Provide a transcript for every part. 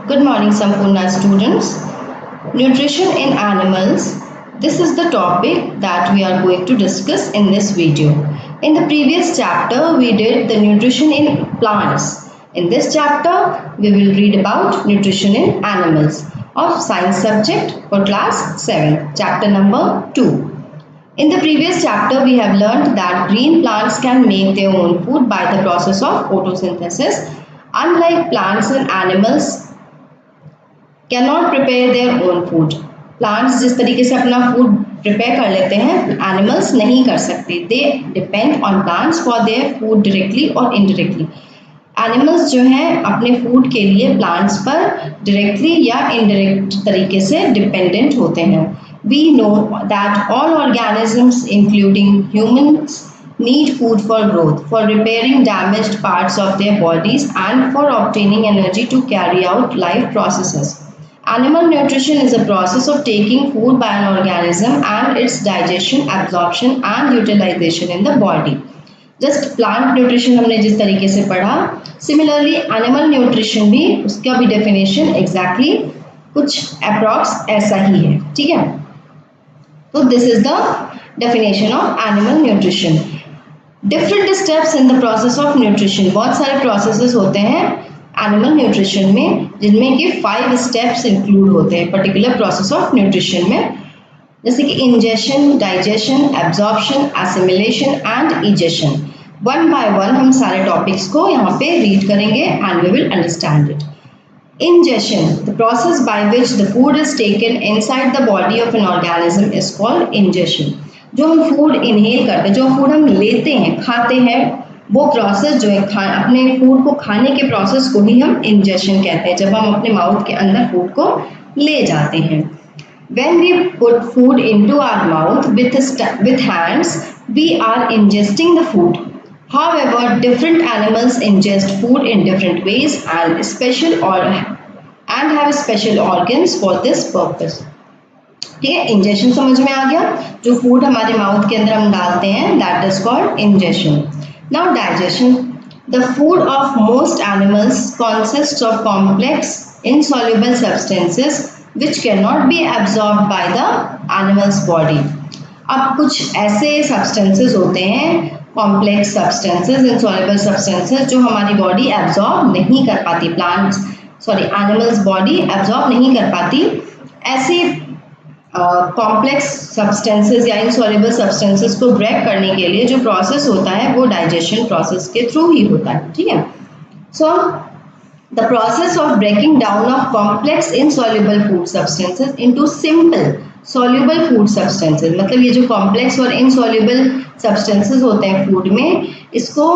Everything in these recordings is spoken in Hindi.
Good morning, Sampurna students. Nutrition in animals. This is the topic that we are going to discuss in this video. In the previous chapter, we did the nutrition in plants. In this chapter, we will read about nutrition in animals of science subject for class 7, chapter number 2. In the previous chapter, we have learned that green plants can make their own food by the process of photosynthesis. Unlike plants and animals, cannot prepare their own food. Plants जिस तरीके से अपना फूड प्रिपेयर कर लेते हैं, एनिमल्स नहीं कर सकते. They depend on plants for their food directly और इनडायरेक्टली. एनिमल्स जो हैं अपने फूड के लिए प्लांट्स पर डायरेक्टली या इनडायरेक्ट तरीके से डिपेंडेंट होते हैं. We know that all organisms including humans need food for growth, for repairing damaged parts of their bodies, and for obtaining energy to carry out life processes. Animal nutrition is a process of taking food by an organism and its digestion, absorption and utilization in the body. Just plant nutrition हमने जिस तरीके से पढ़ा, similarly animal nutrition भी उसका भी definition exactly कुछ approx ऐसा ही है. ठीक है. तो this is the definition of animal nutrition. Different steps in the process of nutrition. बहुत सारे प्रोसेसेस होते हैं एनिमल न्यूट्रिशन में जिनमें कि 5 स्टेप्स इंक्लूड होते हैं पर्टिकुलर प्रोसेस ऑफ न्यूट्रिशन में, जैसे कि ingestion, digestion, absorption, assimilation and egestion. One by one हम सारे टॉपिक्स को यहाँ पे रीड करेंगे and we will understand it. Ingestion, the process by which the food is taken inside the body of an organism is called ingestion. जो हम फूड इनहेल करते हैं, जो फूड हम लेते हैं, खाते हैं, वो प्रोसेस जो है अपने फूड को खाने के प्रोसेस को ही हम इंजेशन कहते हैं, जब हम अपने माउथ के अंदर फूड को ले जाते हैं. When we put food into our mouth with hands, we are ingesting the food. However, different animals ingest food in different ways and have special organs for this purpose. ठीक है, इंजेशन समझ में आ गया. जो फूड हमारे माउथ के अंदर हम डालते हैं, that is called ingestion. Now digestion. The food of most animals consist of complex insoluble substances which can not be absorbed by the animals body. अब कुछ ऐसे सब्सटेंसेस होते हैं, कॉम्प्लेक्स सब्सटेंसेस, इनसॉल्युबल सब्सटेंसेस, जो हमारी बॉडी एब्जॉर्ब नहीं कर पाती, एनिमल्स बॉडी एब्जॉर्ब नहीं कर पाती. ऐसे कॉम्प्लेक्स सब्सटेंसेस या इनसॉल्युबल सब्सटेंसेस को ब्रेक करने के लिए जो प्रोसेस होता है वो डाइजेशन प्रोसेस के थ्रू ही होता है. ठीक है. So the process of breaking down of complex insoluble food substances into simple soluble food substances, मतलब ये जो कॉम्प्लेक्स और इनसॉल्युबल सब्सटेंसेस होते हैं फूड में, इसको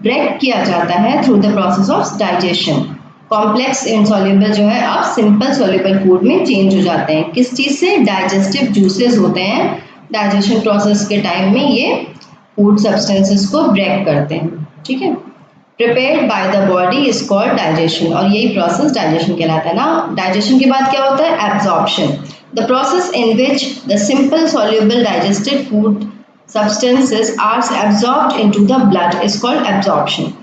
ब्रेक किया जाता है through the process of digestion. Complex insoluble जो है अब सिंपल सॉल्युबल फूड में चेंज हो जाते हैं. किस चीज़ से? डाइजेस्टिव जूसेस होते हैं. डाइजेशन प्रोसेस के टाइम में ये फूड सब्सटेंसेस को ब्रेक करते हैं. ठीक है. Prepared by the body is called digestion, और यही प्रोसेस डाइजेशन कहलाता है ना. डाइजेशन के बाद क्या होता है? Absorption. The process in which the simple soluble digested food substances are absorbed into the blood is called absorption.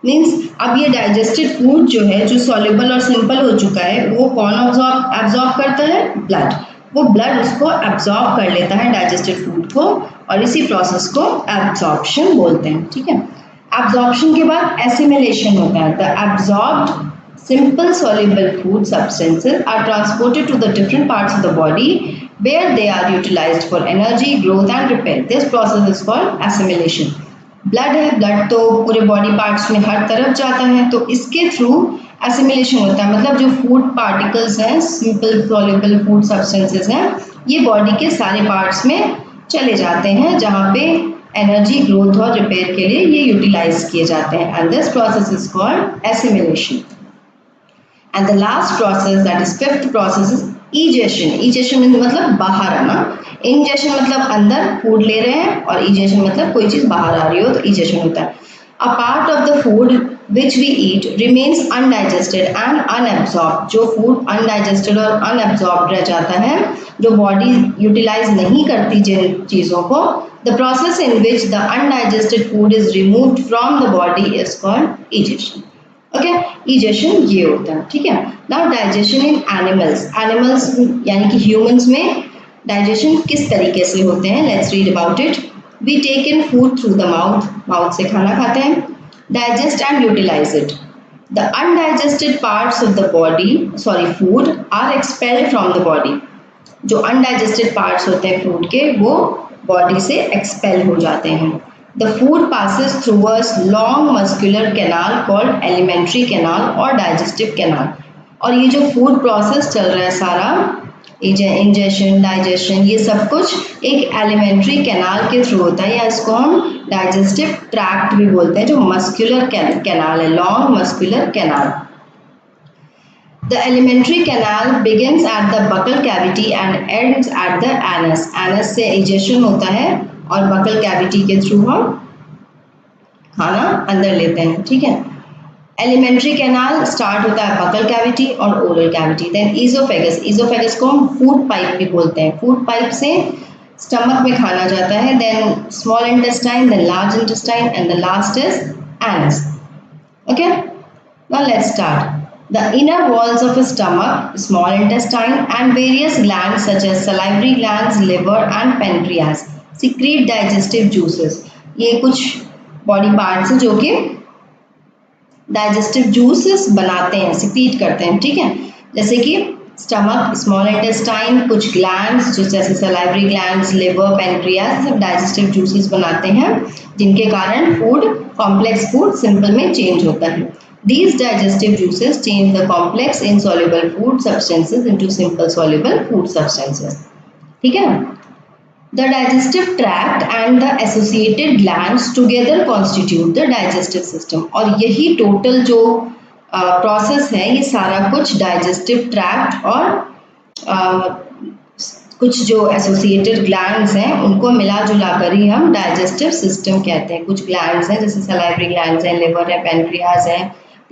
Means अब ये डाइजेस्टेड फूड जो है, जो सॉल्युबल और सिंपल हो चुका है, वो कौन एब्जॉर्ब करता है? ब्लड. वो ब्लड उसको एब्जॉर्ब कर लेता है डाइजेस्टेड फूड को, और इसी प्रोसेस को एब्जॉर्प्शन बोलते हैं. ठीक है. एब्जॉर्प्शन के बाद एसिमिलेशन होता है. The absorbed simple soluble food substances are transported to the different parts of the body where they are utilized for energy, growth and repair. This process is called assimilation. Blood है, ब्लड तो पूरे बॉडी पार्ट्स में हर तरफ जाता है, तो इसके थ्रू एसिमिलेशन होता है. मतलब जो फूड पार्टिकल्स हैं, सिंपल सॉल्युबल फूड सब्सटेंसेस हैं, ये बॉडी के सारे पार्ट्स में चले जाते हैं जहाँ पे एनर्जी, ग्रोथ और रिपेयर के लिए ये यूटिलाइज किए जाते हैं. And this process is called assimilation. And the last process, that is fifth process, is egestion. Egestion मतलब बाहर आना. इंजेशन मतलब अंदर फूड ले रहे हैं, और इजेशन मतलब कोई चीज़ बाहर आ रही हो तो इजेशन होता है. A part of the food which we eat remains undigested and unabsorb. जो फूड अनडाइजेस्टेड और अनएब्जॉर्ब रह जाता है, जो बॉडी यूटिलाइज नहीं करती जिन चीज़ों को, the process in which the undigested food is removed from the body is called egestion. Okay, egestion ये होता है, ठीक है। नाउ डाइजेशन इन एनिमल्स, एनिमल्स यानी कि ह्यूमंस में डाइजेशन किस तरीके से होते हैं, let's read about it. We take in food through the mouth, mouth से खाना खाते हैं, digest and utilise it. The undigested parts of the body, sorry food, are expelled from the body. जो अनडाइजेस्टेड पार्ट्स होते हैं फूड के वो बॉडी से एक्सपेल हो जाते हैं। The food passes through a long muscular canal called alimentary canal और डाइजेस्टिव कैनाल। और ये जो फूड प्रोसेस चल रहा है सारा, इंजेशन, डाइजेशन, ये सब कुछ एक एलिमेंट्री कैनाल के थ्रू होता है, या इसको हम डाइजेस्टिव ट्रैक्ट भी बोलते हैं, जो मस्कुलर कैनाल है, long muscular canal. The alimentary canal begins at the buccal cavity and ends at the anus. Anus से ejection होता है और buccal cavity के थ्रू हम खाना अंदर लेते हैं, ठीक है। Alimentary canal स्टार्ट होता है buccal cavity और oral cavity. Then esophagus, esophagus को हम food pipe भी बोलते हैं। Food pipe से स्टमक में खाना जाता है, then small intestine, then large intestine, and the last is anus. Okay, now let's start. The inner walls of a stomach, small intestine, and various glands such as salivary glands, liver, and pancreas secrete digestive juices. ये कुछ body parts हैं जो कि digestive juices बनाते हैं, secrete करते हैं, ठीक है। जैसे कि stomach, small intestine, कुछ glands जैसे salivary glands, liver, pancreas, सब digestive juices बनाते हैं, जिनके कारण food, complex food simple में change होता है। These digestive juices change the complex insoluble food substances into simple soluble food substances. ठीक है ना? The digestive tract and the associated glands together constitute the digestive system. और यही total जो process है, ये सारा कुछ digestive tract और कुछ जो एसोसिएटेड ग्लैंड्स हैं उनको मिला जुला कर ही हम डाइजेस्टिव सिस्टम कहते हैं। कुछ ग्लैंड्स हैं जैसे सलाइवरी ग्लैंड्स हैं, लिवर है, पैनक्रियाज है,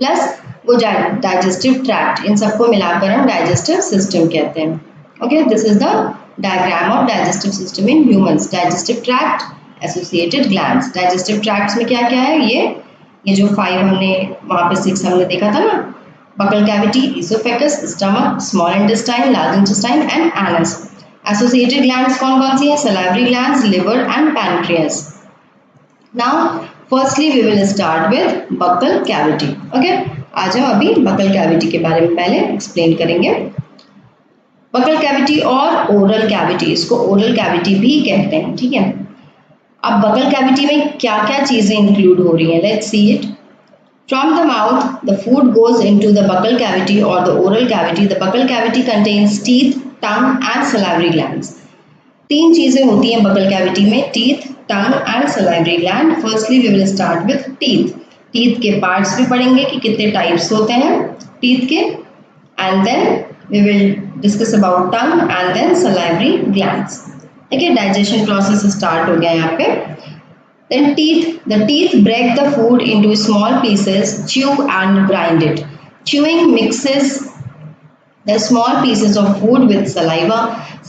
प्लस वो डाइजेस्टिव ट्रैक्ट, इन सबको मिलाकर हम डाइजेस्टिव सिस्टम कहते हैं। Okay, this is the diagram of digestive system in humans. Digestive tract, associated glands. Digestive tracts में क्या क्या है, ये जो 5 हमने वहाँ पे 6 हमने देखा था ना, buccal cavity, oesophagus, stomach, small intestine, large intestine and anus. Associated glands कौन कौन सी है, salivary glands, liver and pancreas. Now firstly we will start with buccal cavity. Okay, आ जाओ अभी बकल कैविटी के बारे में पहले एक्सप्लेन करेंगे। बकल कैविटी और ओरल कैविटी, इसको ओरल कैविटी भी कहते हैं, ठीक है। अब बकल कैविटी में क्या क्या चीजें इंक्लूड हो रही हैं, let's see it. From the mouth, the food goes into the buccal cavity or the oral cavity. The buccal cavity contains teeth, tongue and salivary glands. 3 चीजें होती हैं बकल कैविटी में, teeth, tongue and salivary gland. Firstly, we will start with teeth. Teeth के parts भी पढ़ेंगे कि कितने types होते हैं teeth के, and then we will discuss about tongue and then salivary glands. ठीक है, digestion process start हो गया यहाँ पे। Then teeth, the teeth break the food into small pieces, chew and grind it. Chewing mixes the small pieces of food with saliva.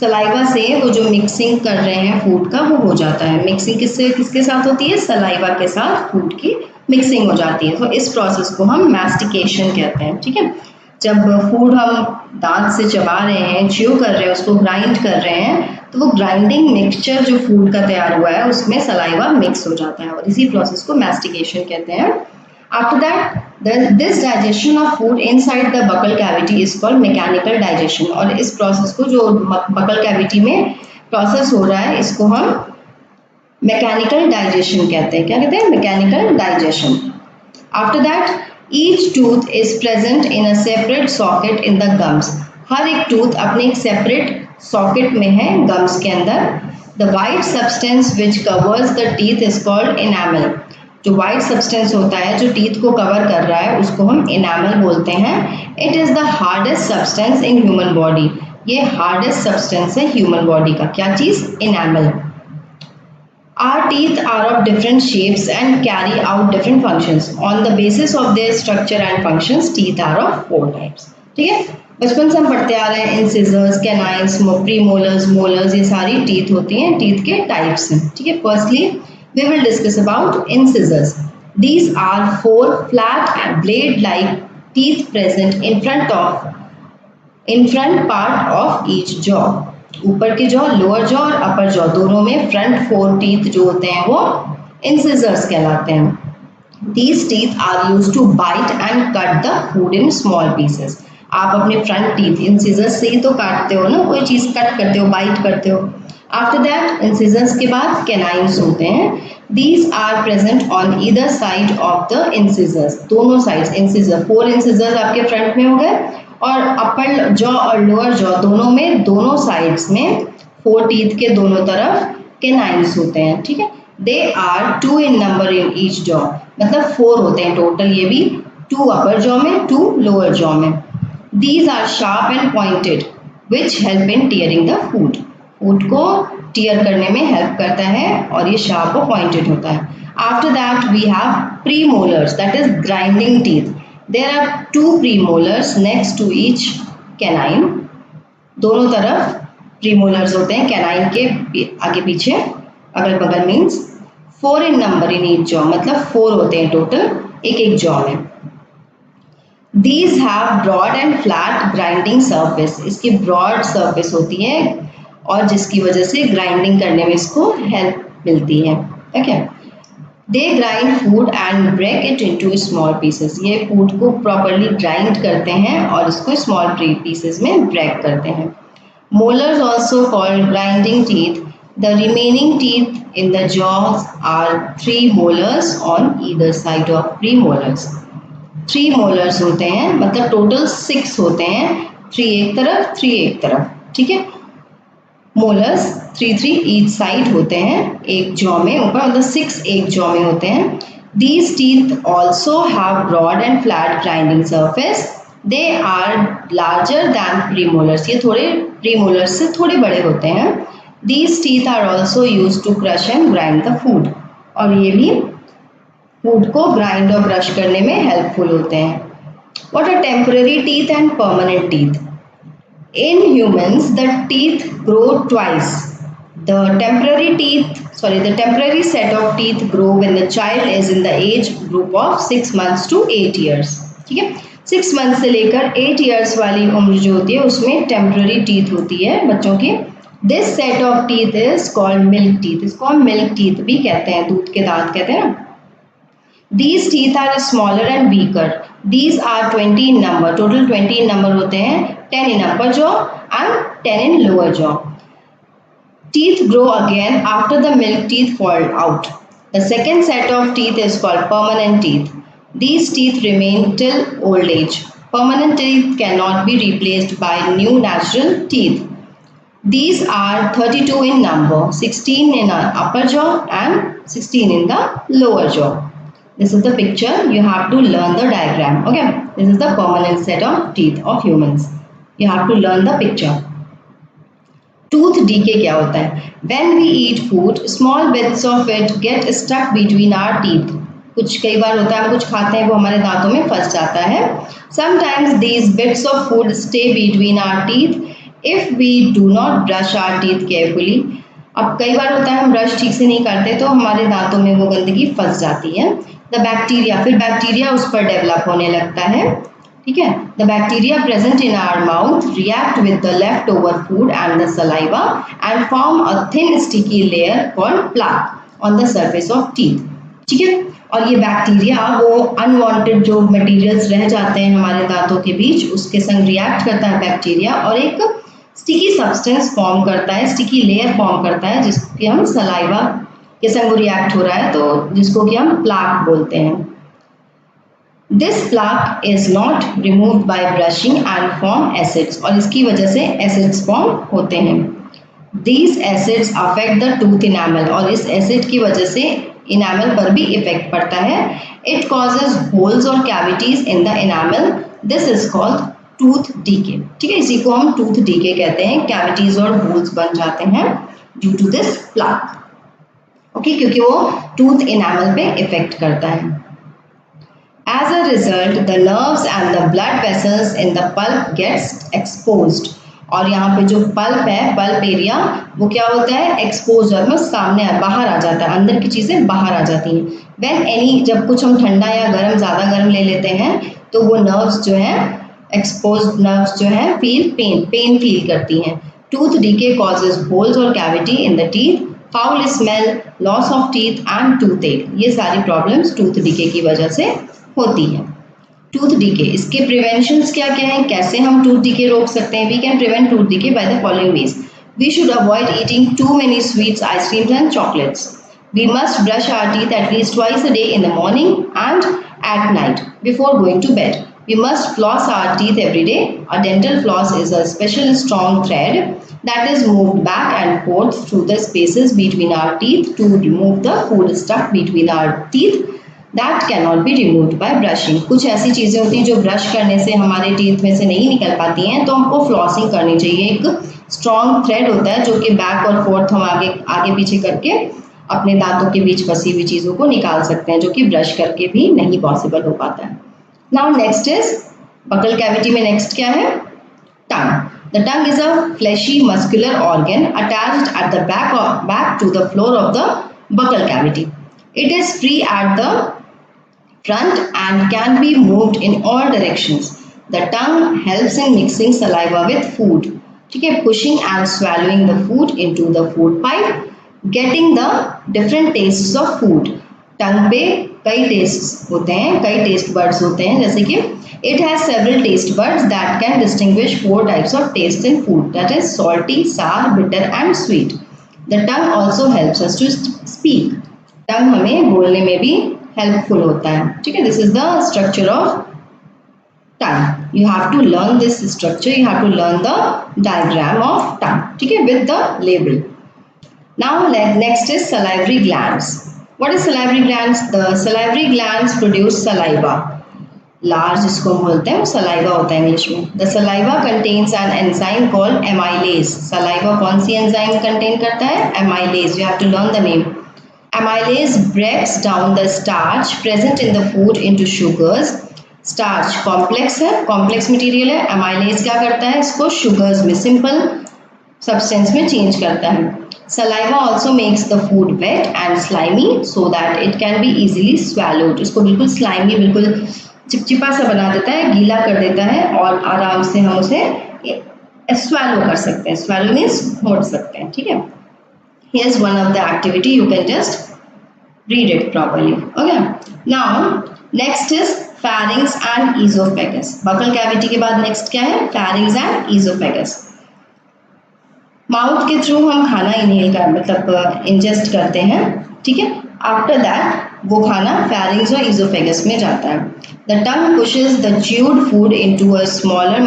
Saliva से वो जो mixing कर रहे हैं food का वो हो जाता है। Mixing किसके साथ होती है, saliva के साथ food की mixing हो जाती है। तो इस process को हम mastication कहते हैं, ठीक है। जब फूड हम दांत से चबा रहे हैं, च्यू कर रहे हैं, उसको ग्राइंड कर रहे हैं, तो वो ग्राइंडिंग मिक्सचर जो फूड का तैयार हुआ है उसमें सलाइवा मिक्स हो जाता है और इसी प्रोसेस को मैस्टिकेशन कहते हैं। After that this digestion of food inside the buccal cavity is called mechanical digestion. और इस प्रोसेस को जो बकल कैविटी में प्रोसेस हो रहा है इसको हम मैकेनिकल डाइजेशन कहते हैं। क्या कहते हैं, mechanical digestion. After that each tooth is present in a separate socket in the gums. हर एक टूथ अपने एक सेपरेट सॉकेट में है गम्स के अंदर। The white substance which covers the teeth is called enamel. जो white substance होता है जो टीथ को कवर कर रहा है उसको हम enamel बोलते हैं। It is the hardest substance in human body. ये hardest substance है human body का। क्या चीज, enamel. Our teeth are of different shapes and carry out different functions. On the basis of their structure and functions, teeth are of 4 types. ठीक है, बचपन से हम पढ़ते आ रहे हैं इंसिजर्स, कैनाइन्स, प्रीमोलर्स, मोलर्स, ये सारी टीथ होती हैं, टीथ के टाइप्स हैं, ठीक है। Firstly we will discuss about incisors. These are four flat blade-like teeth present in front part of each jaw. ऊपर के जॉ, लोअर जॉ और अपर जॉ दोनों में फ्रंट फोर टीथ जो होते हैं वो इंसिजर्स कहलाते हैं. These teeth are used to bite and cut the food in small pieces. आप अपने फ्रंट टीथ इंसिजर्स से ही तो काटते हो ना, कोई चीज कट करते हो, बाइट करते हो. आफ्टर दैट इंसिजर्स के बाद कैनाइन्स होते हैं. These are present on either side of the incisors. दोनों साइड्स इंसिजर, फोर इंसिजर्स आपके फ्रंट में हो गए और अपर जॉ और लोअर जॉ दोनों में, दोनों साइड्स में फोर टीथ के दोनों तरफ कैनाइन्स होते हैं. ठीक है. They are two in number in each jaw, मतलब फोर होते हैं टोटल. ये भी टू अपर जॉ में, टू लोअर जॉ में. These are sharp and pointed which help in tearing the food. Food को टीयर करने में हेल्प करता है और ये शार्प और पॉइंटेड होता है. After that we have premolars, that is grinding teeth. There are two premolars next to each canine. दोनों तरफ प्रीमोलर्स होते हैं कैनाइन के आगे पीछे, अगल बगल. Means four in number in each jaw, मतलब फोर होते हैं टोटल एक एक जॉ में. These have broad and flat grinding surface. इसकी broad surface होती है और जिसकी वजह से ग्राइंडिंग करने में इसको हेल्प मिलती है. Okay. They grind food and break it into small pieces. ये फूड को प्रॉपरली ग्राइंड करते हैं और इसको स्मॉल पीसेस में ब्रेक करते हैं. Molars also called grinding teeth. The remaining teeth in the jaws are three molars on either side of premolars. Three molars होते हैं, मतलब टोटल सिक्स होते हैं. थ्री एक तरफ, थ्री एक तरफ. ठीक है. Molars three three each side होते हैं एक जॉ में ऊपर, मतलब सिक्स एक जॉ में होते हैं. These teeth also have broad and flat grinding surface. They are larger than premolars. ये थोड़े प्रीमोलर्स से थोड़े बड़े होते हैं. These teeth are also use to crush and grind the food. और ये भी फूड को ग्राइंड और क्रश करने में हेल्पफुल होते हैं. What are temporary teeth and permanent teeth? In humans the teeth grow twice. The temporary set of teeth grow when the child is in the age group of 6 months to 8 years. ठीक है. 6 months से लेकर 8 years वाली उम्र जो होती है उसमें टेम्पररी टीथ होती है बच्चों की. This set of teeth is called milk teeth. इसको हम मिल्क टीथ भी कहते हैं, दूध के दांत कहते हैं ना. These teeth are smaller and weaker. These are 20 in number. Total 20 in number होते हैं. 10 in upper jaw and 10 in lower jaw. Teeth grow again after the milk teeth fall out. The second set of teeth is called permanent teeth. These teeth remain till old age. Permanent teeth cannot be replaced by new natural teeth. These are 32 in number. 16 in upper jaw and 16 in the lower jaw. This is the picture. You have to learn the diagram. Okay. This is the permanent set of teeth of humans. You have to learn the picture. Tooth decay क्या होता है? When we eat food, small bits of it get stuck between our teeth. कुछ कई बार होता है हम कुछ खाते हैं वो हमारे दांतों में फंस जाता है. Sometimes these bits of food stay between our teeth if we do not brush our teeth carefully. अब कई बार होता है हम ब्रश ठीक से नहीं करते तो हमारे दांतों में वो गंदगी फंस जाती है. द बैक्टीरिया, फिर बैक्टीरिया उस पर डेवलप होने लगता है. ठीक है. The bacteria present in our mouth react with the left over food and the saliva and form a thin sticky layer called plaque on the surface of teeth. ठीक है. और ये बैक्टीरिया वो अनवांटेड जो मटेरियल्स रह जाते हैं हमारे दांतों के बीच उसके संग रिएक्ट करता है बैक्टीरिया और एक स्टिकी सब्सटेंस फॉर्म करता है, स्टिकी लेयर फॉर्म करता है जिसके हम सलाइवा के संग रिएक्ट हो रहा है तो जिसको कि हम प्लाक बोलते हैं. This plaque is not removed by brushing and form acids. और इसकी वजह से एसिड्स फॉर्म होते हैं. These acids affect the tooth enamel. और इस एसिड की वजह से इनामल पर भी इफेक्ट पड़ता है. इट कॉजेज होल्स और cavities in the enamel. This is called tooth decay. ठीक है. इसी को हम टूथ डीके कहते हैं. कैविटीज और होल्स बन जाते हैं due to this plaque. Okay. क्योंकि वो टूथ इनामल पे इफेक्ट करता है. As a result, the nerves and the blood vessels in the pulp gets exposed. और यहाँ पे जो पल्प है, पल्प एरिया, वो क्या होता है, एक्सपोज, मतलब सामने बाहर आ जाता है, अंदर की चीजें बाहर आ जाती हैं। व्हेन एनी, जब कुछ हम ठंडा या गर्म, ज्यादा गर्म ले लेते हैं तो वो नर्व्स जो है, एक्सपोज नर्व्स जो है, पेन फील करती हैं। टूथ डीके कॉजेज होल्स और cavity in the teeth, foul smell, loss of teeth and tooth एक, ये सारी प्रॉब्लम्स टूथ डीके की वजह से होती है। टूथ डीके, इसके प्रिवेंशंस क्या क्या हैं, कैसे हम टूथ डीके रोक सकते हैं? We can prevent tooth decay by the following ways. We should avoid eating too many sweets, ice creams and chocolates. We must brush our teeth at least twice a day in the morning and at night before going to bed. We must floss our teeth every day. A dental floss is a special strong thread that is moved back and forth through the spaces between our teeth to remove the food stuck between our teeth that can not be removed by brushing. कुछ ऐसी चीज़ें होती हैं जो ब्रश करने से हमारे टीथ में से नहीं निकल पाती हैं, तो हमको फ्लॉसिंग करनी चाहिए। एक स्ट्रॉन्ग थ्रेड होता है जो कि बैक और फोर्थ हम आगे आगे पीछे करके अपने दांतों के बीच फंसी हुई चीज़ों को निकाल सकते हैं, जो कि ब्रश करके भी नहीं पॉसिबल हो पाता है। Now next is buccal cavity में नेक्स्ट क्या है, tongue. The tongue is a fleshy muscular organ attached at the back to the floor of the buccal cavity. It is free at the front and can be moved in all directions. The tongue helps in mixing saliva with food. ठीक है, pushing and swallowing the food into the food pipe, getting the different tastes of food. Tongue पे कई tastes होते हैं, कई taste buds होते हैं, जैसे कि it has several taste buds that can distinguish 4 types of taste in food, that is salty, sour, bitter and sweet. The tongue also helps us to speak. टंग हमें बोलने में भी हेल्पफुल होता है। ठीक है, this is the structure of tongue. You have to learn this structure, you have to learn the diagram of tongue, ठीक है, with the label. Now next is salivary glands. What is salivary glands? The salivary glands produce saliva. लार्ज जिसको हम बोलते हैं वो सलाइवा होता है इंग्लिश में। The saliva contains an enzyme called amylase. Saliva कौन सी एंजाइम कंटेन करता है? Amylase. You have to learn the name. Amylase breaks down the starch present in the food into sugars. Starch complex है, complex material है। Amylase क्या करता है? इसको sugars में, simple substance में change करता है। Saliva also makes the food wet and slimy so that it can be easily swallowed. इसको बिल्कुल slimy, बिल्कुल चिपचिपा सा बना देता है, गीला कर देता है और आराम से हम उसे swallow कर सकते हैं। Swallow means घोट सकते हैं, ठीक है। Here's one of the activity, you can just read it properly. Okay. Now next is pharynx and esophagus. Buccal cavity के बाद next क्या है? Pharynx and esophagus. माउथ के थ्रू हम खाना इनहेल कर मतलब इंजेस्ट करते हैं, ठीक है। आफ्टर दैट वो खाना pharynx और esophagus में जाता है। The tongue pushes the chewed food into a smaller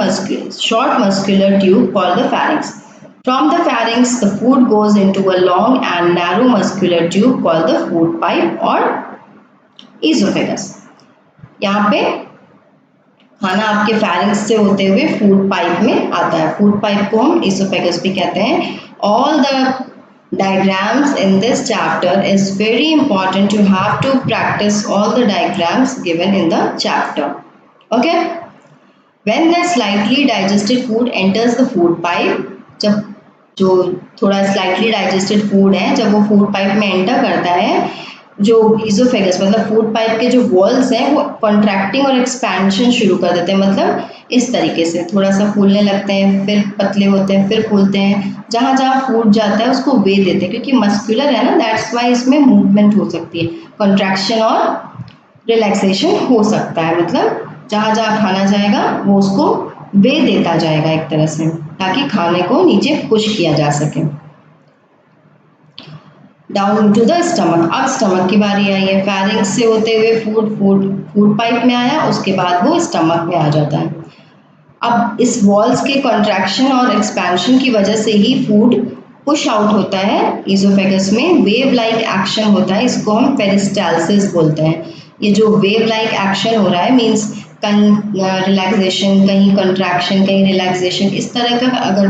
short muscular tube called the pharynx. From the pharynx, the food goes into a long and narrow muscular tube called the food pipe or esophagus. यहाँ पे खाना आपके pharynx से होते हुए food pipe में आता है। Food pipe को हम esophagus भी कहते हैं। All the diagrams in this chapter is very important. You have to practice all the diagrams given in the chapter. Okay? When the slightly digested food enters the food pipe, जब जो थोड़ा स्लाइटली डाइजेस्टेड फूड है जब वो फूड पाइप में एंटर करता है, जो इजोफेगस मतलब फूड पाइप के जो वॉल्स हैं वो कॉन्ट्रैक्टिंग और एक्सपेंशन शुरू कर देते हैं। मतलब इस तरीके से थोड़ा सा फूलने लगते हैं, फिर पतले होते हैं, फिर फूलते हैं। जहाँ जहाँ फूड जाता है उसको वे देते हैं, क्योंकि मस्कुलर है ना, दैट्स वाई इसमें मूवमेंट हो सकती है, कॉन्ट्रैक्शन और रिलैक्सेशन हो सकता है। मतलब जहाँ जहाँ खाना जाएगा वो उसको वे देता जाएगा एक तरह से, ताकि खाने को नीचे पुश किया जा सके। Down to the stomach. अब स्टमक की बारी आई है। फैरिंक्स से होते हुए फूड पाइप में आया, उसके बाद वो स्टमक में आ जाता है। अब इस वॉल्स के कॉन्ट्रैक्शन और एक्सपेंशन की वजह से ही फूड पुश आउट होता है। इजोफेगस में वेव लाइक एक्शन होता है, इसको हम पेरिस्टाल्सिस बोलते हैं। ये जो वेव लाइक एक्शन हो रहा है मीन्स कहीं रिलैक्सेशन, कहीं कंट्रैक्शन, कहीं रिलैक्सेशन, इस तरह का अगर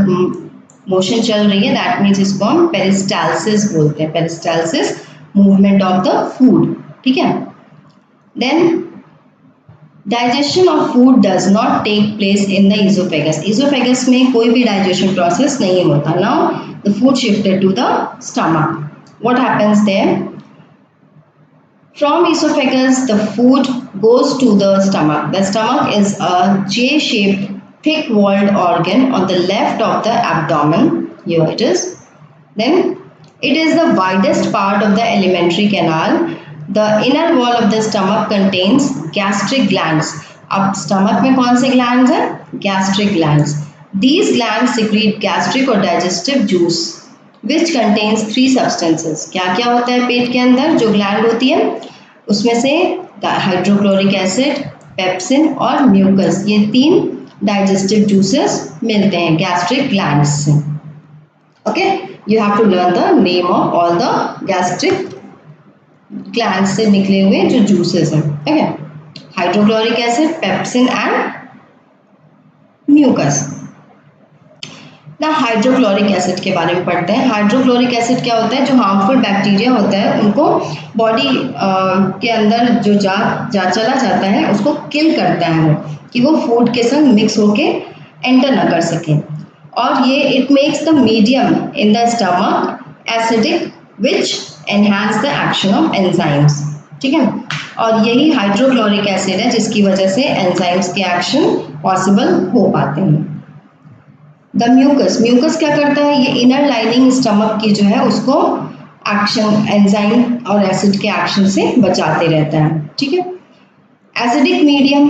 मोशन चल रही है दैट मीन्स इसको हम पेरिस्टाल्सिस बोलते हैं। Peristalsis movement of the food, ठीक है। Then digestion of food does not take place in the oesophagus, oesophagus में कोई भी डाइजेशन प्रोसेस नहीं होता. Now the food shifted to the stomach. What happens there? From esophagus, the food goes to the stomach. The stomach is a J-shaped, thick-walled organ on the left of the abdomen. Here it is. Then it is the widest part of the alimentary canal. The inner wall of the stomach contains gastric glands. अब stomach में कौन से glands हैं? Gastric glands. These glands secrete gastric or digestive juice which contains three substances. क्या क्या होता है पेट के अंदर जो ग्लैंड होती है? उसमें से हाइड्रोक्लोरिक एसिड, पेप्सिन और म्यूकस, ये तीन डाइजेस्टिव जूसेस मिलते हैं गैस्ट्रिक ग्लैंड्स से. Okay, you have to learn the name of all the gastric glands से निकले हुए जो जूसेस हैं. Okay, hydrochloric acid, pepsin and mucus. ना हाइड्रोक्लोरिक एसिड के बारे में पढ़ते हैं. हाइड्रोक्लोरिक एसिड क्या होता है? जो हार्मफुल बैक्टीरिया होता है उनको बॉडी के अंदर जो जा चला जाता है उसको किल करता है वो, कि वो फूड के संग मिक्स होके एंटर ना कर सके. और ये it makes the medium in the stomach acidic which enhance the action of enzymes. ठीक है, और यही हाइड्रोक्लोरिक एसिड है जिसकी वजह से एंजाइम्स के एक्शन पॉसिबल हो पाते हैं. द म्यूकस, म्यूकस क्या करता है? ये इनर लाइनिंग स्टमक की जो है उसको एक्शन एंजाइम और एसिड के एक्शन से बचाते रहता है. ठीक है, acidic medium.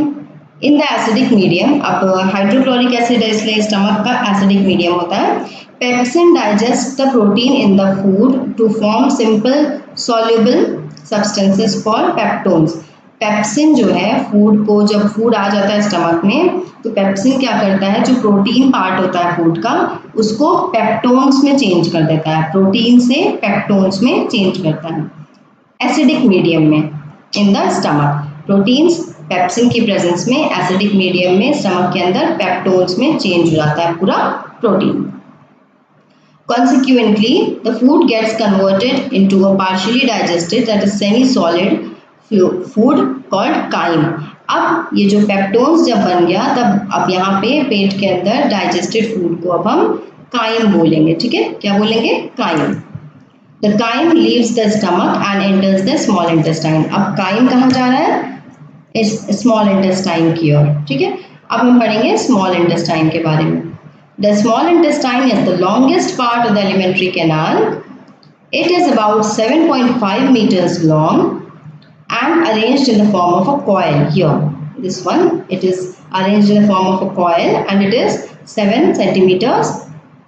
In the acidic medium, अब हाइड्रोक्लोरिक एसिड है इसलिए स्टमक का एसिडिक मीडियम होता है. Pepsin digest the protein in the food to form simple soluble substances for peptones. Pepsin जो है फूड को, जब फूड आ जाता है स्टमक में तो पेप्सिन क्या करता है? जो प्रोटीन पार्ट होता है फूड का उसको पेप्टोन्स में चेंज कर देता है, प्रोटीन से पेप्टोन्स में चेंज करता है एसिडिक मीडियम में in the stomach. Proteins pepsin की प्रेजेंस में एसिडिक मीडियम में स्टमक के अंदर पेप्टोन्स में चेंज हो जाता है पूरा protein. Consequently, the food gets converted into a partially digested, that is semi-solid food called chyme. अब ये जो पेप्टोन्स जब बन गया तब अब यहाँ पे पेट के अंदर डाइजेस्टेड फूड को अब हम काइम बोलेंगे. ठीक है, क्या बोलेंगे? Chyme. The chyme leaves the stomach and enters the small intestine. अब काइम कहाँ जा रहा है? इस स्मॉल इंटेस्टाइन की ओर. ठीक है, अब हम पढ़ेंगे स्मॉल इंटेस्टाइन के बारे में. The small intestine is the longest part of the alimentary canal. It is about 7.5 meters long and arranged in the form of a coil. Here, this one, it is arranged in the form of a coil and it is 7 centimeters,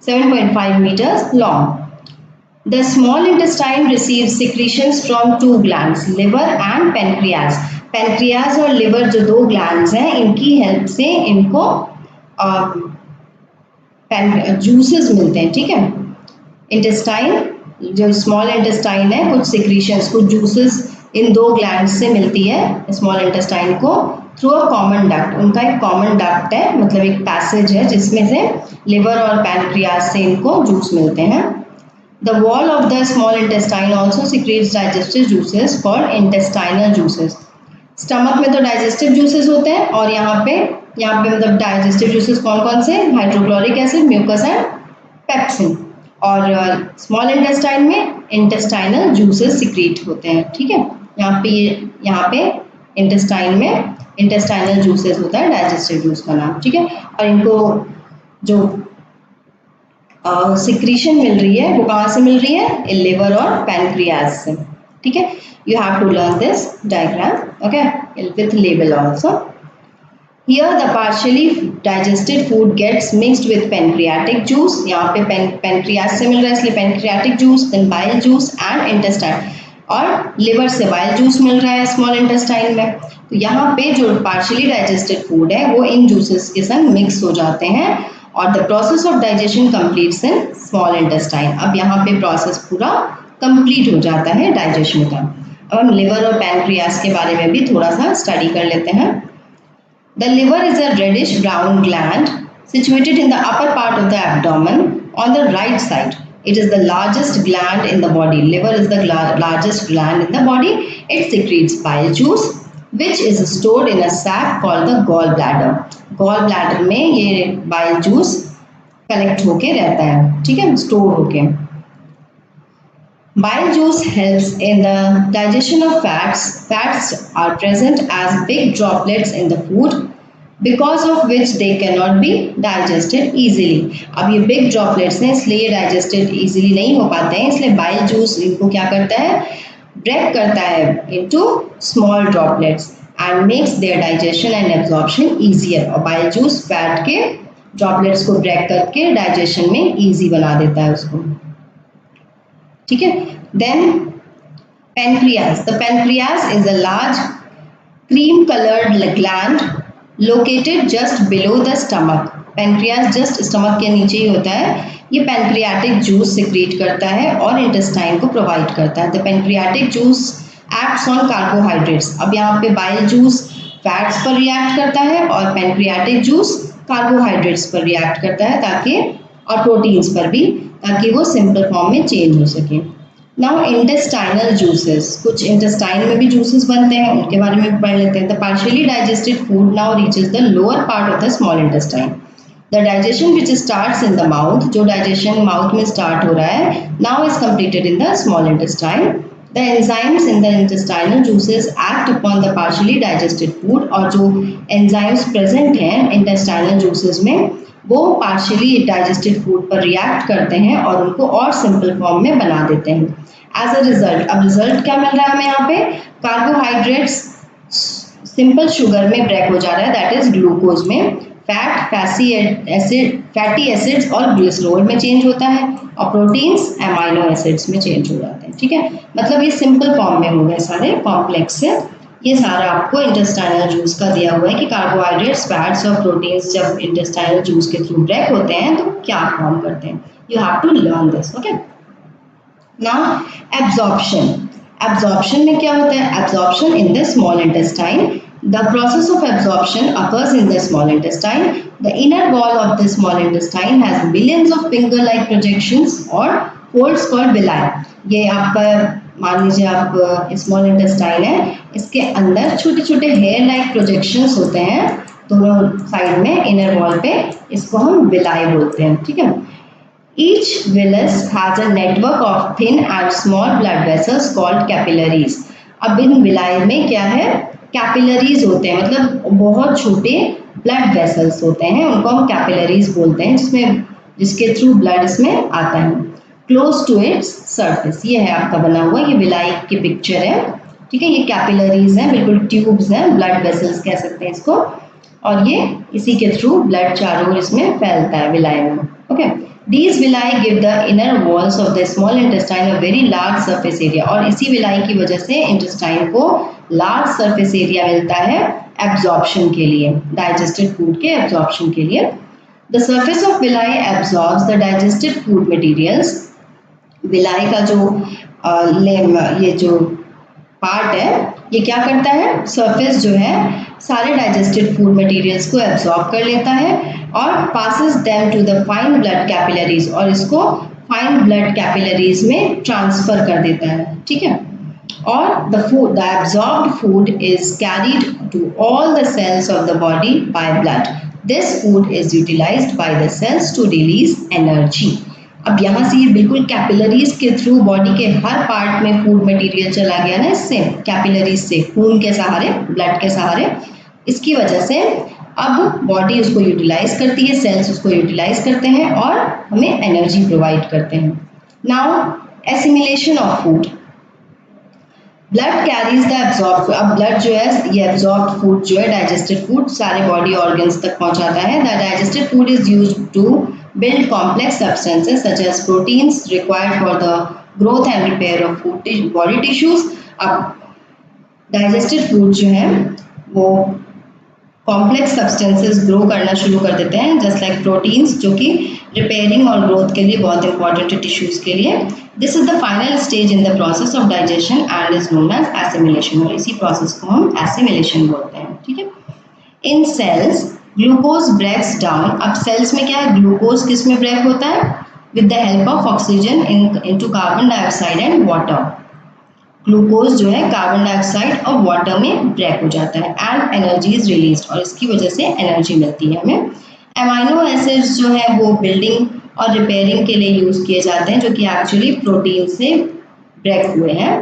7.5 meters long. The small intestine receives secretions from two glands, liver and pancreas. Pancreas और liver जो दो glands हैं, इनकी help से इनको जूसेस मिलते हैं. ठीक है, इंटेस्टाइन जो स्मॉल इंटेस्टाइन है कुछ सिक्रीशंस, कुछ जूसेस इन दो ग्लैंड से मिलती है स्मॉल इंटेस्टाइन को थ्रू अ कॉमन डक्ट. उनका एक कॉमन डक्ट है, मतलब एक पैसेज है जिसमें से लिवर और पैनक्रियाज से इनको जूस मिलते हैं. The wall of the small intestine also secretes digestive juices called intestinal juices. Stomach में तो डाइजेस्टिव जूसेस होते हैं और यहाँ पे मतलब डाइजेस्टिव जूसेस कौन कौन से? Hydrochloric acid, mucus and pepsin. और स्मॉल इंटेस्टाइन में इंटेस्टाइनल जूसेस सिक्रेट होते हैं. ठीक है, यहाँ पे इंटेस्टाइन में इंटेस्टाइनल जूसेस होता है डाइजेस्टिव जूस का नाम. ठीक है, और इनको जो सिक्रीशन मिल रही है वो कहाँ से मिल रही है? लिवर और पैनक्रियाज से. ठीक है, you have to learn this diagram, okay, with label also. Here the partially digested food gets mixed with pancreatic juice. यहाँ पे pancreas से मिल रहा है इसलिए pancreatic juice, then bile juice and intestine. और liver से bile juice मिल रहा है small intestine में. तो यहाँ पे जो partially digested food है वो इन juices के संग mix हो जाते हैं और the process of digestion completes in small intestine. अब यहाँ पे process पूरा complete हो जाता है digestion का. अब हम लिवर और पैनक्रियास के बारे में भी थोड़ा सा स्टडी कर लेते हैं. The liver is a reddish brown gland situated in the upper part of the abdomen on the right side. It is the largest gland in the body. Liver is the largest gland in the body. It secretes bile juice. which is stored in a sac called the gall bladder. Gall bladder में ये बाइल जूस कलेक्ट होके रहता है, ठीक है, स्टोर होके. Bile juice helps in the digestion of fats. Fats are present as big droplets in the food because of which they cannot be digested easily. अब ये big droplets हैं इसलिए ये digested easily नहीं हो पाते हैं, इसलिए bile juice इनको क्या करता है, break करता है into small droplets and makes their digestion and absorption easier. और bile juice fat के droplets को break करके digestion में easy बना देता है उसको, ठीक है. Then pancreas. The pancreas is a large cream colored gland located just below the stomach. Pancreas just stomach के नीचे ही होता है. ये pancreatic juice secrete करता है और intestine को provide करता है. The pancreatic juice acts on carbohydrates. अब यहाँ पे bile juice fats पर react करता है और pancreatic juice carbohydrates पर react करता है ताकि, और proteins पर भी, ताकि वो सिंपल फॉर्म में चेंज हो सके. नाउ इंटेस्टाइनल जूसेस, कुछ इंटेस्टाइन में भी जूसेस बनते हैं, उनके बारे में पढ़ लेते हैं. The partially digested food now reaches the lower part of the small intestine. The digestion which starts in the mouth, जो डाइजेशन माउथ में स्टार्ट हो रहा है, now is completed in the small intestine. The enzymes in the intestinal juices act upon the partially digested food, और जो एंजाइम्स प्रेजेंट हैं इंटेस्टाइनल जूसेस में वो पार्शियली डाइजेस्टेड फूड पर रिएक्ट करते हैं और उनको और सिंपल फॉर्म में बना देते हैं. एज अ रिजल्ट, अब रिजल्ट क्या मिल रहा है हमें यहाँ पे, कार्बोहाइड्रेट्स सिंपल शुगर में ब्रेक हो जा रहा है, दैट इज ग्लूकोज में. फैटी एसिड्स और ग्लिसरॉल में चेंज होता है और प्रोटीन्स एमाइनो एसिड्स में चेंज हो जाते हैं, ठीक है. मतलब ये सिंपल फॉर्म में हो गए सारे, कॉम्प्लेक्स से ये सारा आपको इंटेस्टाइनल जूस का दिया हुआ है कि कार्बोहाइड्रेट्स, फैट्स और प्रोटीन्स जब इंटेस्टाइनल जूस के थ्रू ब्रेक होते हैं तो क्या फॉर्म करते हैं. You have to learn this, okay. Now absorption. Absorption में क्या होता है, absorption in the small intestine. The process of absorption occurs in the small intestine. The inner wall of the small intestine has millions of finger-like projections or folds called villi. ये आपका मान लीजिए आप स्मॉल इंटेस्टाइन है, इसके अंदर छोटे छोटे हेयर लाइक प्रोजेक्शंस होते हैं दोनों साइड में इनर वॉल पे, इसको हम विलाई बोलते हैं, ठीक है. Each villus has a network of thin and small blood vessels called capillaries. अब इन विलाई में क्या है, कैपिलरीज होते हैं, मतलब बहुत छोटे ब्लड वेसल्स होते हैं, उनको हम कैपिलरीज बोलते हैं, जिसके थ्रू ब्लड इसमें आता है. क्लोज टू इट्स सरफेस, ये है आपका बना हुआ, ये विलाई की पिक्चर है, ठीक है. ये कैपिलरीज हैं, बिल्कुल ट्यूब्स हैं, ब्लड वेसल्स कह सकते हैं इसको, और ये इसी के थ्रू ब्लड चारों ओर इसमें फैलता है विलाई में, okay. These villi give the inner walls of the small intestine a very large surface area. और इसी विलाई की वजह से इंटेस्टाइन को लार्ज सरफेस एरिया मिलता है एब्जॉर्प्शन के लिए, डाइजेस्टेड फूड के एब्जॉर्प्शन के लिए. The surface of villi absorbs the digested food materials. Villi का जो ये जो पार्ट है ये क्या करता है, सरफेस जो है सारे डाइजेस्टेड फूड मटेरियल्स को एब्जॉर्ब कर लेता है और passes them to the fine blood capillaries, और इसको फाइन ब्लड कैपिलरीज में ट्रांसफर कर देता है, ठीक है. और the absorbed food is carried to all the cells of the body by blood. This food is utilised by the cells to release energy. अब यहाँ से ये बिल्कुल कैपिलरीज के थ्रू बॉडी के हर पार्ट में फूड मटेरियल चला गया ना, इससे कैपिलरीज से, खून के सहारे, ब्लड के सहारे, इसकी वजह से अब बॉडी उसको यूटिलाइज करती है, सेल्स उसको यूटिलाइज करते हैं और हमें एनर्जी प्रोवाइड करते हैं. Now assimilation of food. Blood carries the absorb, अब ब्लड जो है ये एब्जॉर्ब फूड जो है, डाइजेस्टेड फूड सारे बॉडी ऑर्गन्स तक पहुंचाता है. The digested food is used to build complex substances such as proteins required for the growth and repair of body tissues. अब digested food जो है वो complex substances grow करना शुरू कर देते हैं, just like proteins, जो कि repairing और growth के लिए बहुत important है tissues के लिए. This is the final stage in the process of digestion and is known as assimilation, और इसी process को हम assimilation बोलते हैं, ठीक है. In cells glucose breaks down. अब सेल्स में क्या है, ग्लूकोज किस में ब्रेक होता है, with the help of oxygen into carbon dioxide and water. Glucose जो है कार्बन डाइऑक्साइड और वाटर में ब्रेक हो जाता है एंड एनर्जी इज रिलीज्ड, और इसकी वजह से एनर्जी मिलती है हमें। अमाइनो एसिड्स जो है वो बिल्डिंग और रिपेयरिंग के लिए यूज किए जाते हैं, जो कि एक्चुअली प्रोटीन से ब्रेक हुए हैं।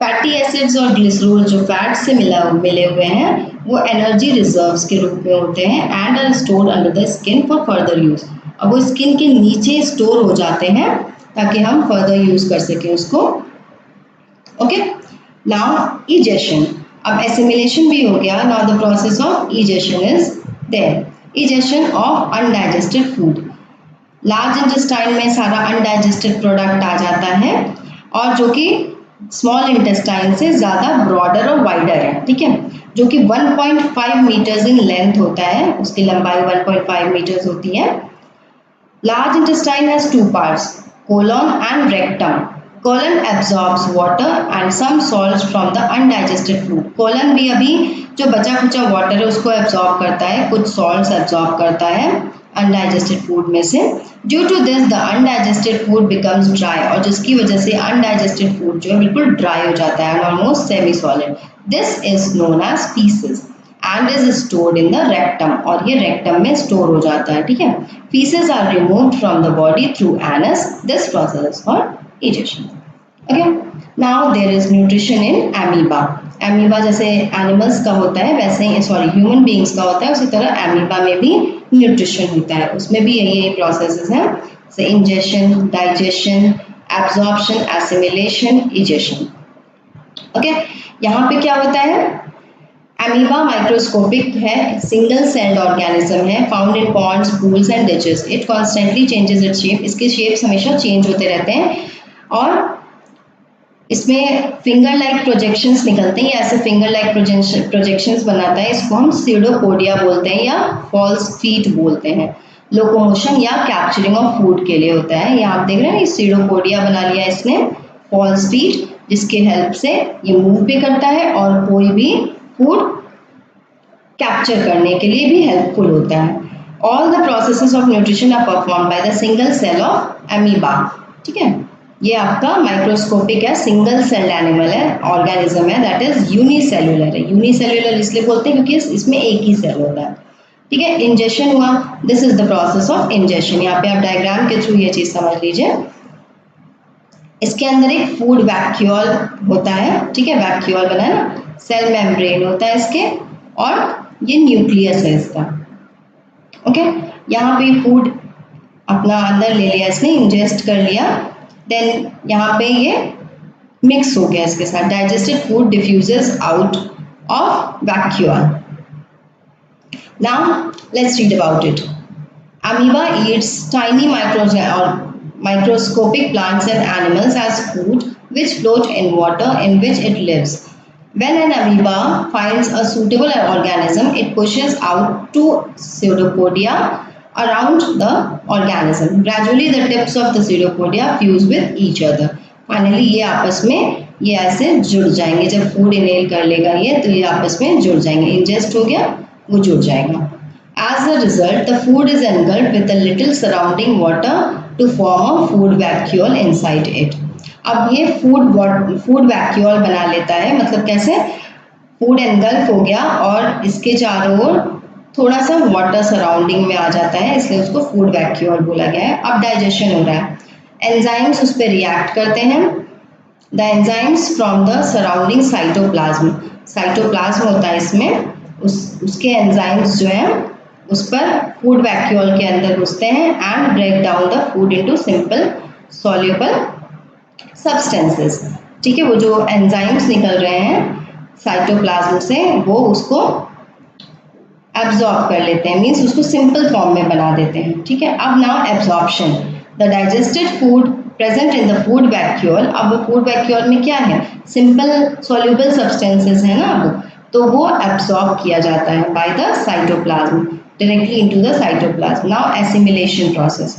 फैटी एसिड्स और ग्लिसरॉल जो फैट से मिले हुए हैं वो एनर्जी रिजर्व्स के रूप में होते हैं and are stored under the skin for further use. अब वो स्किन के नीचे स्टोर हो जाते हैं ताकि हम फर्दर यूज कर सकें उसको। Okay, now egestion. अब एसिमिलेशन भी हो गया, now the process of egestion is there. Egestion of undigested food, large intestine में सारा अनडाइजेस्टेड प्रोडक्ट आ जाता है और जो कि स्मॉल इंटेस्टाइन से ज़्यादा ब्रॉडर और वाइडर है, ठीक है, जो कि 1.5 मीटर्स इन लेंथ होता है, उसकी लंबाई 1.5 मीटर्स होती है। Large intestine has two parts, colon and rectum. Colon absorbs water and some salts from the undigested food. Colon भी अभी जो बचा खुचा वाटर है उसको एब्जॉर्ब करता है, कुछ सॉल्ट्स एब्जॉर्ब करता है अनडाइजेस्टेड फूड में से। Due to this the undigested food becomes dry, और जिसकी वजह से अनडाइजेस्टेड फूड जो है बिल्कुल ड्राई हो जाता है and almost semi solid. This is known as faeces and is stored in the rectum, और ये रेक्टम में स्टोर हो जाता है, ठीक है। Faeces are removed from the body through anus, this process is called egestion. Okay, now there is nutrition in amoeba. Amoeba जैसे एनिमल्स का होता है वैसे ही, सॉरी, ह्यूमन बींग्स का होता है, उसी तरह एमीबा में भी न्यूट्रिशन होता है, उसमें भी यही प्रोसेसेस हैं, जैसे ingestion, digestion, absorption, assimilation, egestion. Okay, यहाँ पे क्या होता है, एमीबा माइक्रोस्कोपिक है, सिंगल सेल्ड ऑर्गेनिज्म है, found in ponds, pools and ditches. It constantly changes its shape, इसके शेप्स हमेशा चेंज होते रहते हैं और इसमें फिंगर लाइक प्रोजेक्शंस निकलते हैं, ऐसे फिंगर लाइक प्रोजेक्शंस बनाता है, इसको हम सीडोपोडिया बोलते हैं या फॉल्स फीट बोलते हैं। लोकोमोशन या कैप्चरिंग ऑफ फूड के लिए होता है, यहाँ आप देख रहे हैं सीडोपोडिया बना लिया इसने, फॉल्स फीट, जिसके हेल्प से ये मूव भी करता है और कोई भी फूड कैप्चर करने के लिए भी हेल्पफुल होता है। All the processes of nutrition are perform by the single cell of amoeba, ठीक है। ये आपका माइक्रोस्कोपिक है, सिंगल सेल्ड एनिमल है, ऑर्गेनिज्म है, दैट इज यूनिसेल्युलर है। यूनिसेल्युलर इसलिए बोलते हैं क्योंकि इसमें एक ही सेल होता है, ठीक है। इंजेशन हुआ, this is the process of ingestion. यहाँ पे आप डायग्राम के थ्रू ये चीज समझ लीजिए। इसके अंदर एक फूड वैक्यूल होता है, ठीक है, वैक्यूल बना है ना, सेल मेम्ब्रेन होता है इसके, और ये न्यूक्लियस है इसका। ओके, यहाँ पे फूड अपना अंदर ले लिया इसने, इंजेस्ट कर लिया, देन यहाँ पे ये मिक्स हो गया इसके साथ, digested food diffuses out of vacuole. Now let's read about it. Amoeba eats tiny microscopic plants and animals as food which float in water in which it lives. When an amoeba finds a suitable organism, it pushes out two pseudopodia around the organism. Gradually, the tips of the pseudopodia fuse with each other. Finally, ये आपस में ये ऐसे जुड़ जाएंगे, जब फूड इनहेल कर लेगा ये तो ये आपस में जुड़ जाएंगे, इंजेस्ट हो गया वो जुड़ जाएगा। As a result, the food is engulfed with a little surrounding water to form a food vacuole inside it. अब ये फूड वैक्यूल बना लेता है, मतलब कैसे, फूड एंगल्फ हो गया और इसके चारों ओर थोड़ा सा वाटर सराउंडिंग में आ जाता है, इसलिए उसको फूड वैक्यूल बोला गया है। अब डाइजेशन हो रहा है, एंजाइम्स उस पर रिएक्ट करते हैं। The enzymes from the surrounding cytoplasm, cytoplasm होता है इसमें, उसके एंजाइम्स जो है उस पर फूड वैक्यूल के अंदर घुसते हैं and break down the food into simple soluble substances, ठीक है। वो जो एंजाइम्स निकल रहे हैं साइटोप्लाज्म से वो उसको एब्जॉर्ब कर लेते हैं, मीन्स उसको सिंपल फॉर्म में बना देते हैं, ठीक है। अब now absorption, the digested food present in the food vacuole. अब वो फूड वैक्यूल में क्या है, सिंपल सॉल्युबल सब्सटेंसेस है ना, अब तो वो एब्जॉर्ब किया जाता है by the cytoplasm directly into the cytoplasm. Now assimilation process.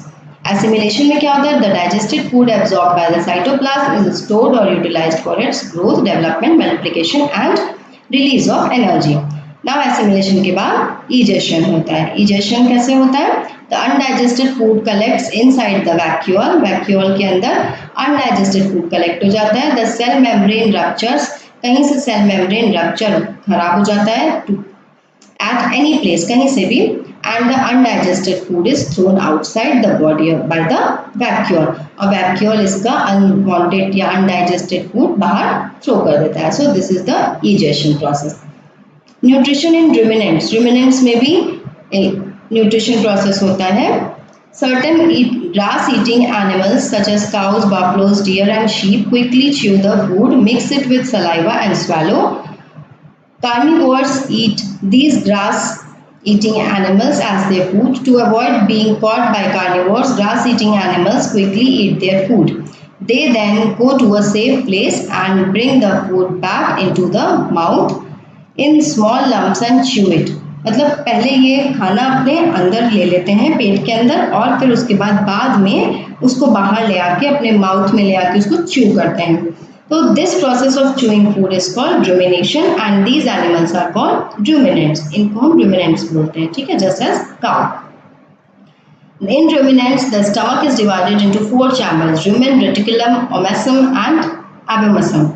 Assimilation में क्या होता है, the digested food absorbed by the cytoplasm is stored or utilized for its growth, development, multiplication and release of energy. Now assimilation के बाद इजेशन होता है। इजेशन कैसे होता है? The undigested food collects inside the vacuole, vacuole के अंदर अनडाइजेस्टेड फूड कलेक्ट हो जाता है। द सेल मेम्ब्रेन रप्चर्स, कहीं से सेल मेम्ब्रेन रप्चर खराब हो जाता है at any place, कहीं से भी, and the undigested food is thrown outside the body by the vacuole, और vacuole इसका unwanted या undigested food बाहर थ्रो कर देता है। So this is the egestion process. Nutrition in ruminants, ruminants में भी न्यूट्रिशन प्रोसेस होता है। Certain grass eating animals such as cows, buffaloes, deer and sheep quickly chew the food, mix it with saliva and swallow. Carnivores eat these grass-eating animals as their food. To avoid being caught by carnivores, grass-eating animals quickly eat their food. They then go to a safe place and bring the food back into the mouth in small lumps and chew it. मतलब पहले ये खाना अपने अंदर ले लेते हैं पेट के अंदर, और फिर उसके बाद में उसको बाहर ले आके अपने माउथ में ले आके उसको च्यू करते हैं। तो this process of chewing food is called rumination and these animals are called ruminants. इनको हम ruminants बोलते हैं, ठीक है, just as cow. In ruminants, the stomach is divided into 4 chambers: rumen, reticulum, omasum and abomasum.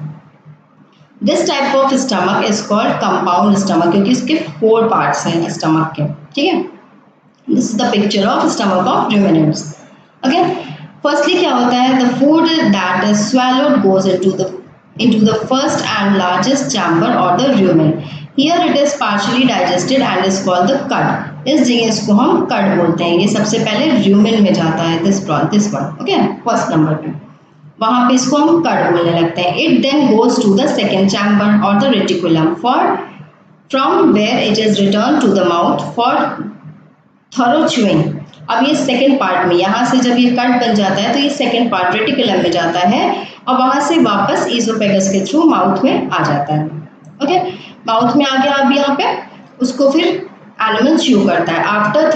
This type of stomach is called compound stomach क्योंकि इसके 4 parts हैं stomach के, ठीक है. This is the picture of stomach of ruminants. Okay. Firstly क्या होता है? The food that is swallowed goes into the first and largest chamber or the rumen. Here it is partially digested and is called the cud. इस जगह इसको हम cud बोलते हैं. ये सबसे पहले rumen में जाता है. This one. Okay. First number पे. वहाँ पे इसको हम cud बोलने लगते हैं. It then goes to the second chamber or the reticulum from where it is returned to the mouth for thorough chewing. अब ये सेकेंड पार्ट में, यहाँ से जब ये कट बन जाता है तो ये सेकेंड पार्ट रेटिकुलम में जाता है और वहाँ से वापस ईसोफेगस के थ्रू माउथ में आ जाता है. ओके, माउथ में आ गया. अब यहाँ पे उसको फिर एनिमल च्यू करता है. After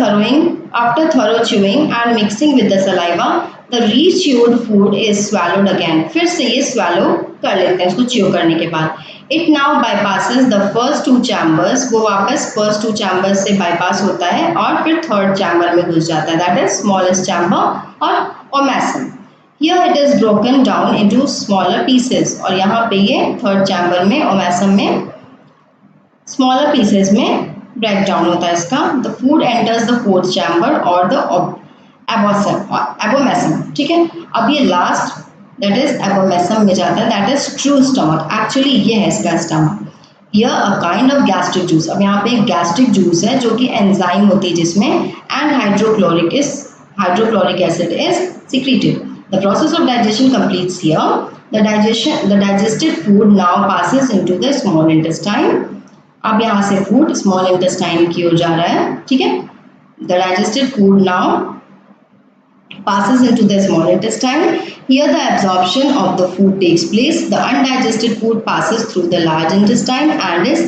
thorough chewing and mixing with the saliva the rechewed food is swallowed again. फिर से ये स्वैलो कर लेते हैं इसको च्यू करने के बाद. It now bypasses the first 2 chambers. वो वापस फर्स्ट 2 चैम्बर्स से बाईपास होता है और फिर थर्ड चैम्बर में घुस जाता है. दैट इज स्मॉलेस्ट चैम्बर और omasum. Here it is broken down into smaller pieces. और यहाँ पे ये थर्ड चैम्बर में ओमेसम में स्मॉलर पीसेस में ब्रेक डाउन होता है इसका. The food enters the fourth chamber और द एबोमेसम. ठीक है, अब ये लास्ट दैट इज एबोमेसम में जाता है. That is true stomach. Actually ये है इसका स्टमक. यह a kind of gastric juice. अब यहाँ पे एक गैस्ट्रिक जूस है जो कि एंजाइम होती है जिसमें, and hydrochloric acid is secreted. The process of digestion completes here. The digested food now passes into the small intestine. अब यहाँ से फूड स्मॉल इंटेस्टाइन की ओर जा रहा है. ठीक है, the digested food now passes into the small intestine. Here the absorption of the food takes place. The undigested food passes through the large intestine and is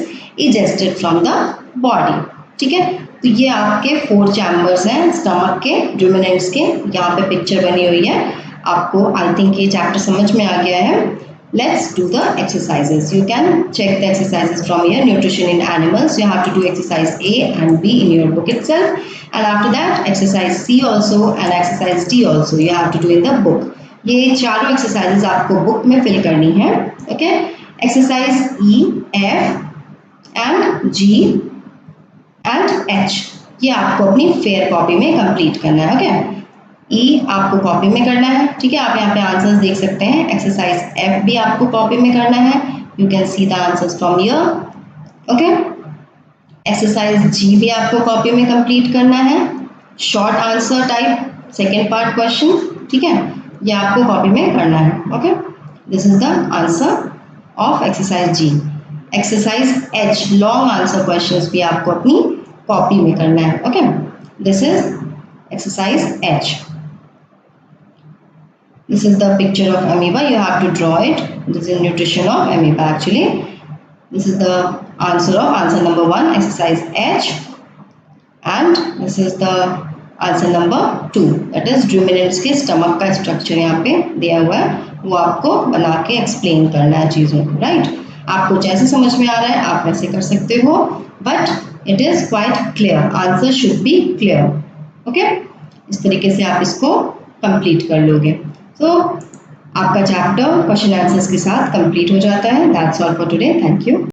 egested from the body. ठीक है, तो ये आपके 4 चैम्बर्स हैं स्टमक के, ruminants के. यहाँ पे पिक्चर बनी हुई है. आपको आई थिंक ये चैप्टर समझ में आ गया है. Let's do the exercises. You can check the exercises from here. Nutrition in animals. You have to do exercise A and B in your book itself. And after that, exercise C also and exercise D also you have to do in the book. ये चारों exercises आपको book में fill करनी है. Okay? Exercise E, F and G and H. ये आपको अपनी fair copy में complete करना है. Okay? E आपको कॉपी में करना है. ठीक है, आप यहाँ पे आंसर्स देख सकते हैं. एक्सरसाइज F भी आपको कॉपी में करना है. You can see the answers from here. Okay, exercise G भी आपको कॉपी में कंप्लीट करना है. Short answer type second part question. ठीक है, ये आपको कॉपी में करना है. Okay, this is the answer of exercise G. Exercise H long answer questions भी आपको अपनी कॉपी में करना है. Okay, this is exercise H. This is the picture of amoeba. You have to draw it. This is nutrition of amoeba actually. This is the answer number 1, exercise H. And this is the answer number 2. That is ruminants के stomach का structure यहाँ पे दिया हुआ है. वो आपको बना के explain करना है चीज़ों को, right? आपको जैसे समझ में आ रहा है आप वैसे कर सकते हो, but it is quite clear, answer should be clear. Okay, इस तरीके से आप इसको कंप्लीट कर लोगे। तो आपका चैप्टर क्वेश्चन आंसर्स के साथ कंप्लीट हो जाता है। That's all for today, thank you.